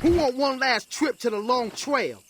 Who want one last trip to the long trail?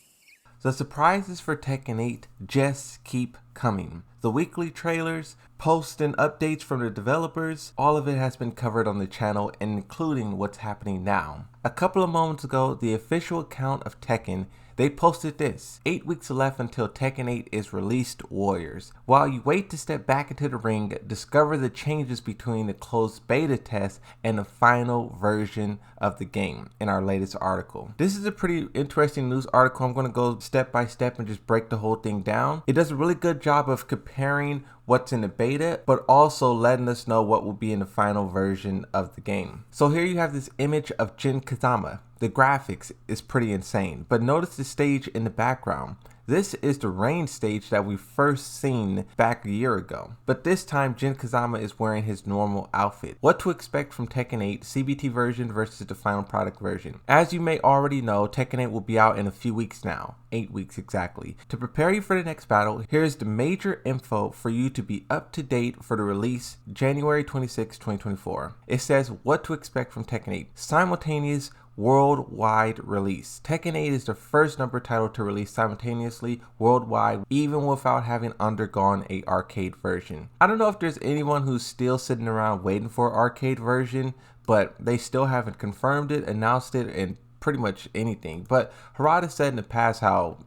The surprises for Tekken 8 just keep coming. The weekly trailers, posts and updates from the developers, all of it has been covered on the channel, including what's happening now. A couple of moments ago, the official account of Tekken, they posted this: 8 weeks left until Tekken 8 is released, warriors. While you wait to step back into the ring, discover the changes between the closed beta test and the final version of the game in our latest article. This is a pretty interesting news article. I'm going to go step by step and just break the whole thing down. It does a really good job of comparing what's in the beta, but also letting us know what will be in the final version of the game. So here you have this image of Jin Kazama. The graphics is pretty insane, but notice the stage in the background. This is the rain stage that we first seen back a year ago, but this time Jin Kazama is wearing his normal outfit. What to expect from Tekken 8 CBT version versus the final product version? As you may already know, Tekken 8 will be out in a few weeks now, 8 weeks exactly. To prepare you for the next battle, here's the major info for you to be up to date for the release January 26, 2024. It says what to expect from Tekken 8. Simultaneous worldwide release. Tekken 8 is the first number title to release simultaneously worldwide, even without having undergone a arcade version. I don't know if there's anyone who's still sitting around waiting for an arcade version, but they still haven't confirmed it, announced it, and pretty much anything. But Harada said in the past how,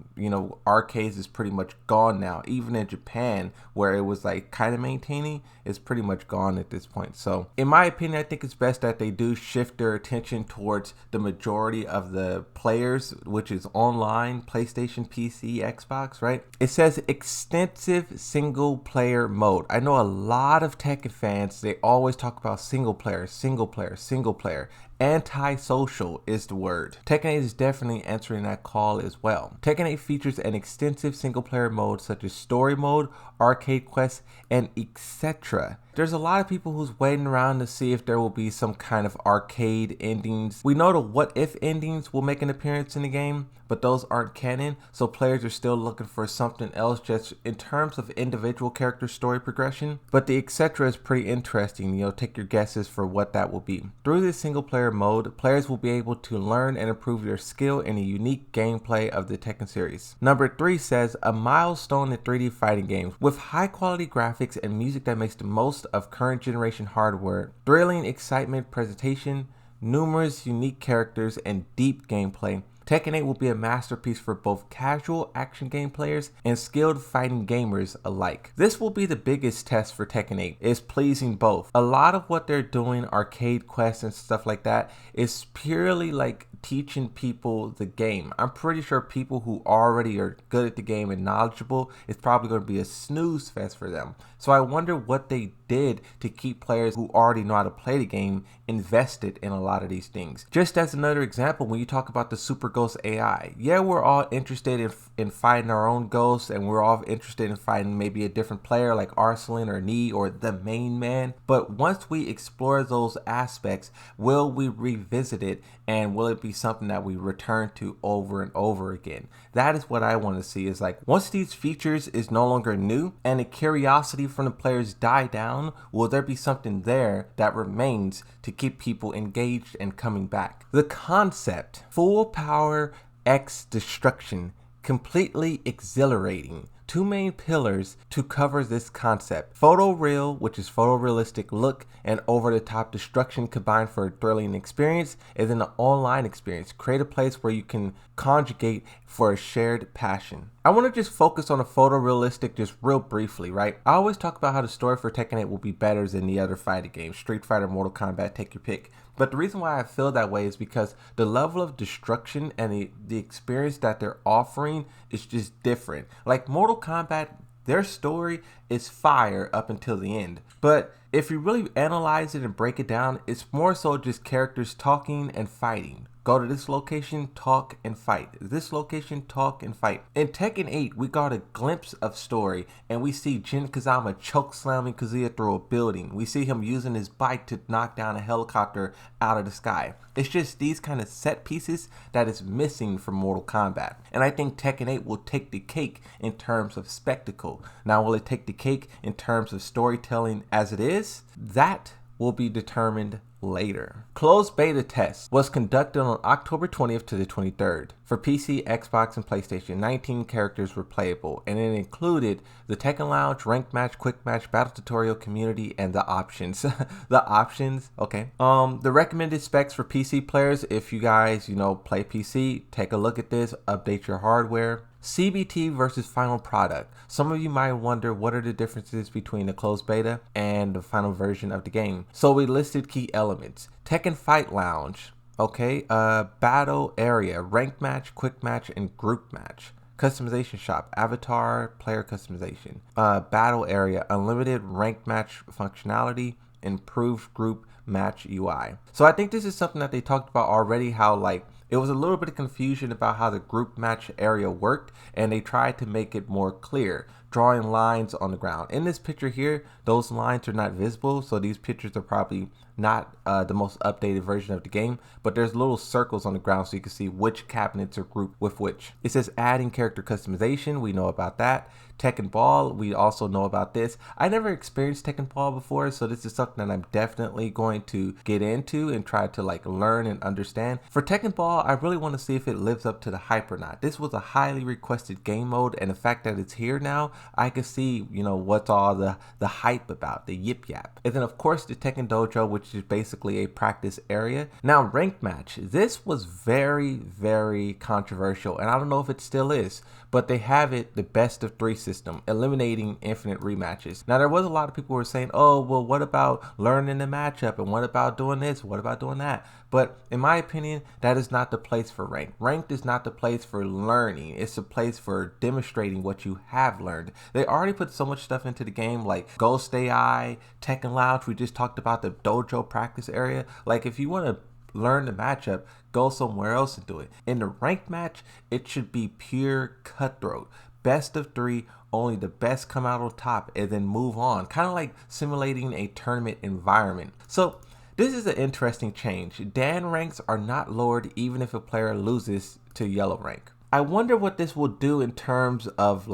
arcades is pretty much gone now. Even in Japan, where it was like kind of maintaining, it's pretty much gone at this point. So in my opinion, I think it's best that they do shift their attention towards the majority of the players, which is online, PlayStation, PC, Xbox, right? It says extensive single player mode. I know a lot of Tekken fans, they always talk about single player, single player, single player. Anti-social is the word. Tekken 8 is definitely answering that call as well. Tekken 8 features an extensive single-player mode such as story mode, arcade quests, and etc. There's a lot of people who's waiting around to see if there will be some kind of arcade endings. We know the what if endings will make an appearance in the game, but those aren't canon, so players are still looking for something else just in terms of individual character story progression. But the etc is pretty interesting. Take your guesses for what that will be. Through this single player mode, players will be able to learn and improve their skill in the unique gameplay of the Tekken series. Number 3 says a milestone in 3D fighting games with high quality graphics and music that makes the most of current generation hardware, thrilling excitement presentation, numerous unique characters, and deep gameplay. Tekken 8 will be a masterpiece for both casual action game players and skilled fighting gamers alike. This will be the biggest test for Tekken 8, is pleasing both. A lot of what they're doing, arcade quests and stuff like that, is purely like teaching people the game. I'm pretty sure people who already are good at the game and knowledgeable, it's probably going to be a snooze fest for them. So I wonder what they did to keep players who already know how to play the game invested in a lot of these things. Just as another example, when you talk about the Super Ghost AI, yeah, we're all interested in fighting our own ghosts, and we're all interested in fighting maybe a different player like Arslan or Nee or the main man. But once we explore those aspects, will we revisit it, and will it be something that we return to over and over again? That is what I want to see, is like once these features is no longer new and the curiosity from the players die down, will there be something there that remains to keep people engaged and coming back? The concept, full power X destruction, completely exhilarating. Two main pillars to cover this concept: photoreal, which is photorealistic look and over-the-top destruction combined for a thrilling experience, and then the online experience. Create a place where you can conjugate for a shared passion. I want to just focus on a photorealistic just real briefly, right? I always talk about how the story for Tekken 8 will be better than the other fighting games, Street Fighter, Mortal Kombat, take your pick. But the reason why I feel that way is because the level of destruction and the experience that they're offering is just different. Like Mortal Kombat, their story is fire up until the end. But if you really analyze it and break it down, it's more so just characters talking and fighting. Go to this location, talk and fight. This location, talk and fight. In Tekken 8, we got a glimpse of story, and we see Jin Kazama choke slamming Kazuya through a building. We see him using his bike to knock down a helicopter out of the sky. It's just these kind of set pieces that is missing from Mortal Kombat. And I think Tekken 8 will take the cake in terms of spectacle. Now, will it take the cake in terms of storytelling as it is? That will be determined later. Closed beta test was conducted on October 20th to the 23rd. For PC, Xbox, and PlayStation, 19 characters were playable, and it included the Tekken Lounge, Ranked Match, Quick Match, Battle Tutorial, Community, and the options. The options, okay. The recommended specs for PC players, if you guys, play PC, take a look at this, update your hardware. CBT versus final product. Some of you might wonder what are the differences between the closed beta and the final version of the game. So we listed key elements. Tekken Fight Lounge, okay, battle area, ranked match, quick match, and group match. Customization shop, avatar, player customization. Battle area, unlimited ranked match functionality, improved group match UI. So I think this is something that they talked about already, how it was a little bit of confusion about how the group match area worked, and they tried to make it more clear, drawing lines on the ground. In this picture here, those lines are not visible, so these pictures are probably not the most updated version of the game, but there's little circles on the ground so you can see which cabinets are grouped with which. It says adding character customization, we know about that. Tekken Ball, we also know about this. I never experienced Tekken Ball before, so this is something that I'm definitely going to get into and try to learn and understand. For Tekken Ball, I really want to see if it lives up to the hype or not. This was a highly requested game mode, and the fact that it's here now, I can see, what's all the hype about, the yip yap. And then of course the Tekken Dojo, which is basically a practice area. Now ranked match, this was very, very controversial, and I don't know if it still is, but they have it the best of 3 system, eliminating infinite rematches. Now there was a lot of people who were saying, oh, well, what about learning the matchup, and what about doing this, what about doing that? But in my opinion, that is not the place for ranked. Ranked is not the place for learning. It's a place for demonstrating what you have learned. They already put so much stuff into the game, like Ghost AI, Tekken Lounge. We just talked about the dojo practice area. If you want to learn the matchup, go somewhere else and do it. In the ranked match, it should be pure cutthroat. Best of 3, only the best come out on top and then move on. Kind of like simulating a tournament environment. So this is an interesting change. Dan ranks are not lowered even if a player loses to yellow rank. I wonder what this will do in terms of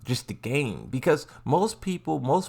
just the game, because most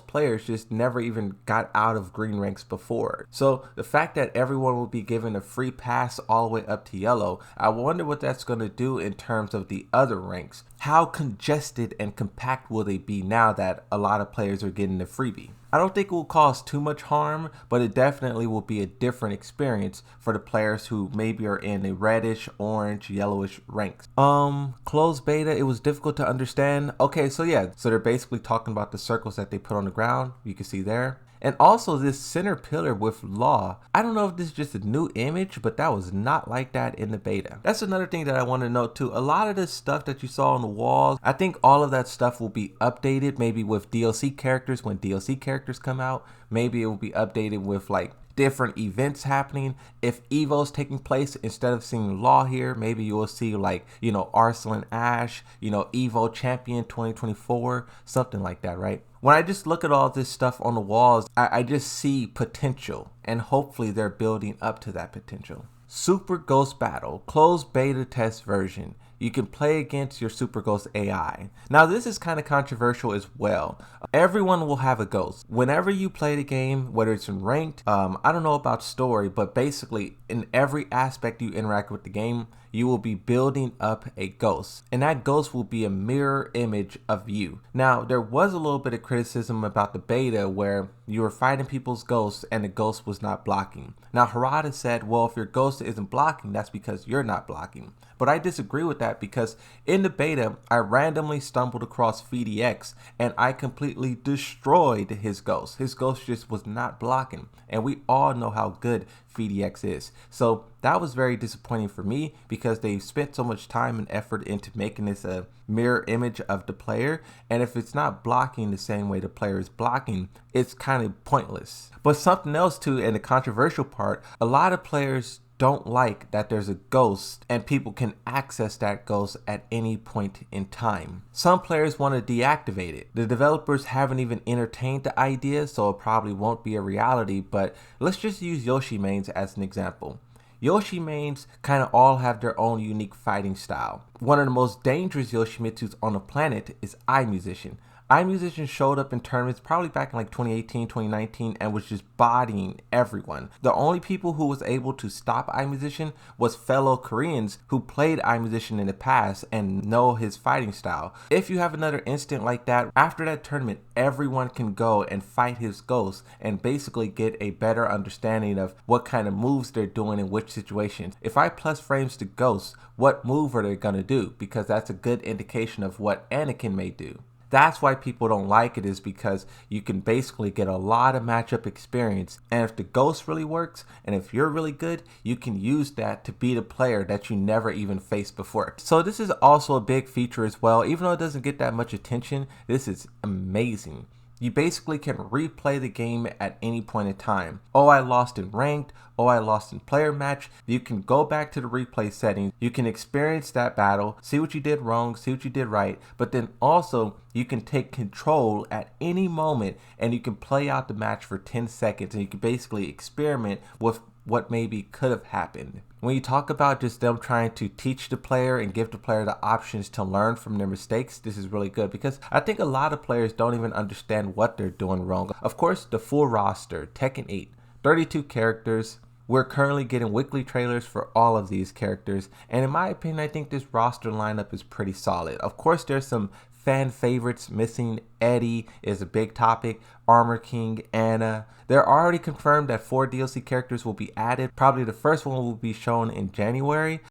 players just never even got out of green ranks before. So the fact that everyone will be given a free pass all the way up to yellow, I wonder what that's going to do in terms of the other ranks. How congested and compact will they be now that a lot of players are getting the freebie? I don't think it will cause too much harm, but it definitely will be a different experience for the players who maybe are in the reddish, orange, yellowish ranks. Closed beta, it was difficult to understand. Okay, so yeah, so they're basically talking about the circles that they put on the ground. You can see there. And also this center pillar with law. I don't know if this is just a new image, but that was not like that in the beta. That's another thing that I want to note too. A lot of this stuff that you saw on the walls, I think all of that stuff will be updated maybe with DLC characters when DLC characters come out. Maybe it will be updated with different events happening. If Evo's taking place, instead of seeing Law here, maybe you will see Arsenal Ash, Evo Champion 2024, something like that, right? When I just look at all this stuff on the walls, I just see potential, and hopefully they're building up to that potential. Super Ghost Battle, closed beta test version. You can play against your Super Ghost AI. Now this is kind of controversial as well. Everyone will have a ghost. Whenever you play the game, whether it's in ranked, I don't know about story, but basically in every aspect you interact with the game, you will be building up a ghost, and that ghost will be a mirror image of you. Now there was a little bit of criticism about the beta where you were fighting people's ghosts and the ghost was not blocking. Now Harada said, well, if your ghost isn't blocking, that's because you're not blocking. But I disagree with that, because in the beta, I randomly stumbled across VDX and I completely destroyed his ghost. His ghost just was not blocking. And we all know how good VDX is. So that was very disappointing for me, because they spent so much time and effort into making this a mirror image of the player. And if it's not blocking the same way the player is blocking, it's kind of pointless. But something else too, and the controversial part, a lot of players don't like that there's a ghost and people can access that ghost at any point in time. Some players want to deactivate it. The developers haven't even entertained the idea, so it probably won't be a reality, but let's just use Yoshi mains as an example. Yoshi mains kind of all have their own unique fighting style. One of the most dangerous Yoshimitsus on the planet is iMusician. iMusician showed up in tournaments probably back in like 2018, 2019 and was just bodying everyone. The only people who was able to stop iMusician was fellow Koreans who played iMusician in the past and know his fighting style. If you have another instant like that, after that tournament, everyone can go and fight his ghost and basically get a better understanding of what kind of moves they're doing in which situations. If I plus frames to ghosts, what move are they gonna do? Because that's a good indication of what Anakin may do. That's why people don't like it, is because you can basically get a lot of matchup experience, and if the ghost really works and if you're really good, you can use that to beat a player that you never even faced before. So this is also a big feature as well. Even though it doesn't get that much attention, this is amazing. You basically can replay the game at any point in time. Oh, I lost in ranked. Oh, I lost in player match. You can go back to the replay settings. You can experience that battle, see what you did wrong, see what you did right. But then also you can take control at any moment and you can play out the match for 10 seconds and you can basically experiment with what maybe could have happened. When you talk about just them trying to teach the player and give the player the options to learn from their mistakes, this is really good because I think a lot of players don't even understand what they're doing wrong. Of course, the full roster, Tekken 8, 32 characters. We're currently getting weekly trailers for all of these characters, and in my opinion, I think this roster lineup is pretty solid. Of course, there's some fan favorites missing. Eddie is a big topic, Armor King, Anna. They're already confirmed that 4 DLC characters will be added. Probably the first one will be shown in January.